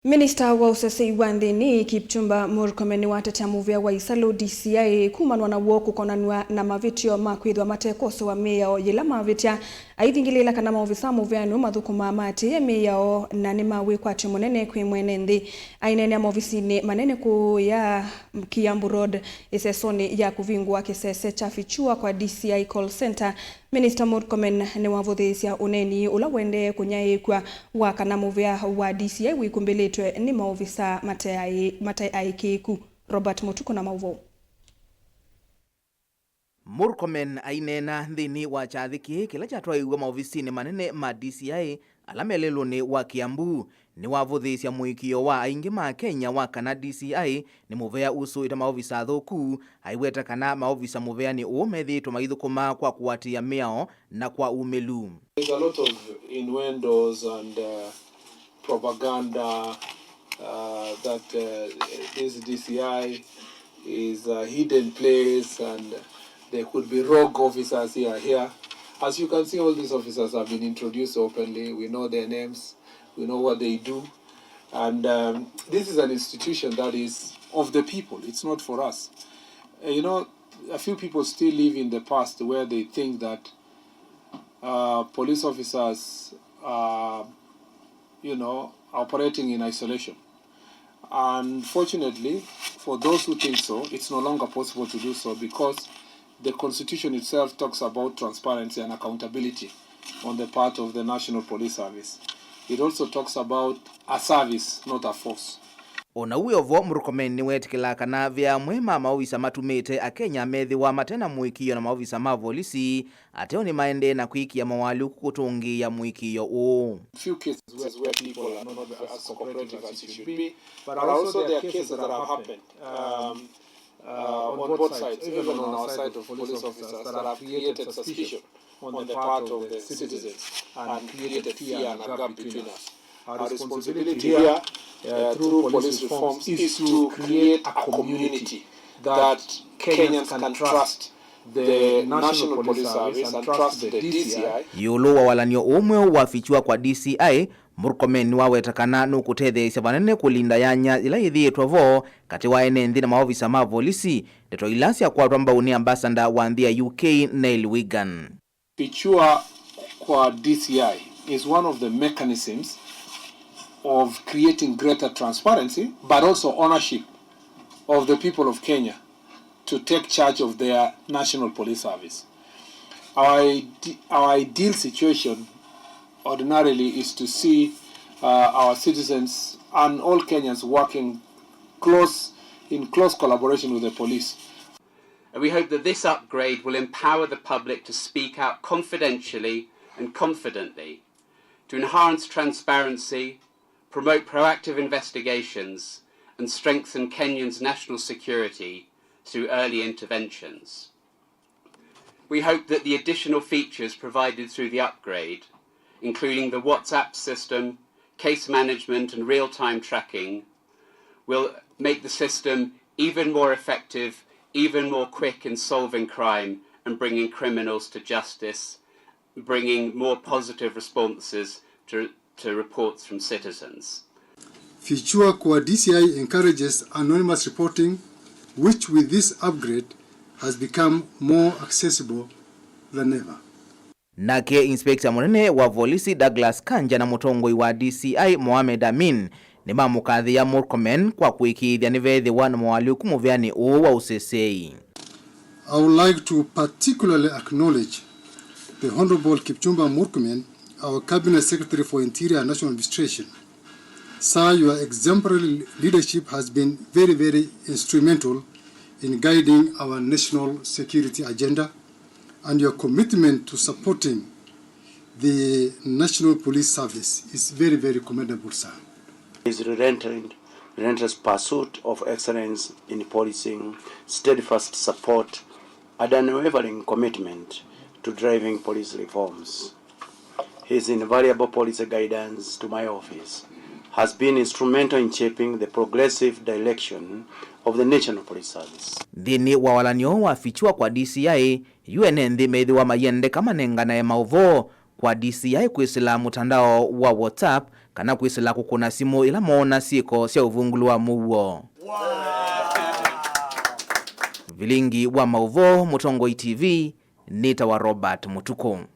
Minista wa Useseei wa Nthini Kipchumba Murkomen Niwatetea Muvea wa Isalu DCI Kumanwa Naw'o Kukonanwa na Mavityo ma Kwithiwa Matekwosewa Miao Yila Mavitya Aithingiliila Kana Maovisaa Muveani Mathukumaa Matiie Miao na nima Wikwatyo Munene kwi Mwenenthi ainene Maovisini manene kuya Kiambu Road isesoni ya kuvingwa kisese cha fichua kwa DCI call center. Minista Murkomen niwavuthisya uneni ula wende kunyaikwa wa kana Muvea wa DCI wikumbilitwe ni Maovisaa Matiie Robert Mutuku na Mauvo. Murkomen ainena nthini wa chathiki kila chatwaiwa maovisini manene ma DCI alamelelo ni wa Kiambu ni wavuthisya muikio wa aingi ma Kenya wa kana DCI ni Muvea usu ita maovisaa thuku aiweta kana maovisaa Muveani umethitwo maithukuma kwa kuwatia Miao na kwa umelu. There's a lot of innuendos and propaganda that this DCI is a hidden place and there could be rogue officers here. As you can see, all these officers have been introduced openly. We know their names, we know what they do. And this is an institution that is of the people, it's not for us. You know, a few people still live in the past where they think that police officers are, operating in isolation. Unfortunately, for those who think so, it's no longer possible to do so because the Constitution itself talks about transparency and accountability on the part of the National Police Service. It also talks about a service, not a force. Ona uyovo Murkomen niwetikila kana vya mwema maovisaa matumite a Kenya methiwa matena muikio na maovisaa ma polisi ateo ni maende na kuikia mawali kukutungi ya muikio u. Few cases where people are not as cooperative as it should be, but also there are cases that have happened on both sides, even on our side of police officers, that have created suspicion on the part of the citizens and created fear and a gap between us. Our responsibility here through police reforms is to create a community that Kenyans can trust the National Police Service and trust the DCI. Yulu wa walanio umwe wafichua kwa DCI Murkomen waweta kana nukutetheesya vanene kulinda yanya ila ithiitwa vo kati wa enenthi na maovisaa ma polisi ndeto ilasya kwa rwambauni ambassador wa nthi ya UK Neil Wigan. Fichua kwa DCI is one of the mechanisms of creating greater transparency but also ownership of the people of Kenya to take charge of their National Police Service. Our ideal situation ordinarily is to see our citizens and all Kenyans working in close collaboration with the police. And we hope that this upgrade will empower the public to speak out confidentially and confidently, to enhance transparency, promote proactive investigations, and strengthen Kenyans' national security through early interventions. We hope that the additional features provided through the upgrade, including the WhatsApp system, case management and real-time tracking, will make the system even more effective, even more quick in solving crime and bringing criminals to justice, bringing more positive responses to reports from citizens. Fichua kwa DCI encourages anonymous reporting, which with this upgrade has become more accessible than ever. Nake Inspector Munene wa polisi Douglas Kanja na mutongoi wa DCI Mohamed Amin ni mamukadhi ya Murkomen kwa kuikithia nivethi wana mwali Muveani wa Useseei. I would like to particularly acknowledge the Honorable Kipchumba Murkomen, our Cabinet Secretary for Interior and National Administration. Sir, your exemplary leadership has been very, very instrumental in guiding our national security agenda, and your commitment to supporting the National Police Service is very, very commendable, sir. His relentless pursuit of excellence in policing, steadfast support, and unwavering commitment to driving police reforms. His invaluable policy guidance to my office has been instrumental in shaping the progressive direction of the National Police Service. Thini wa walanio wafichua kwa DCI UNN methi wa mayende kama nengana ya mauvo kwa DCI kuisila mutandao wa WhatsApp kana kwisila kukuna simu ila mona siko sia uvungulu wa muwo. Vilingi wa Mauvo, Mutongoi TV, Nita wa Robert Mutuko.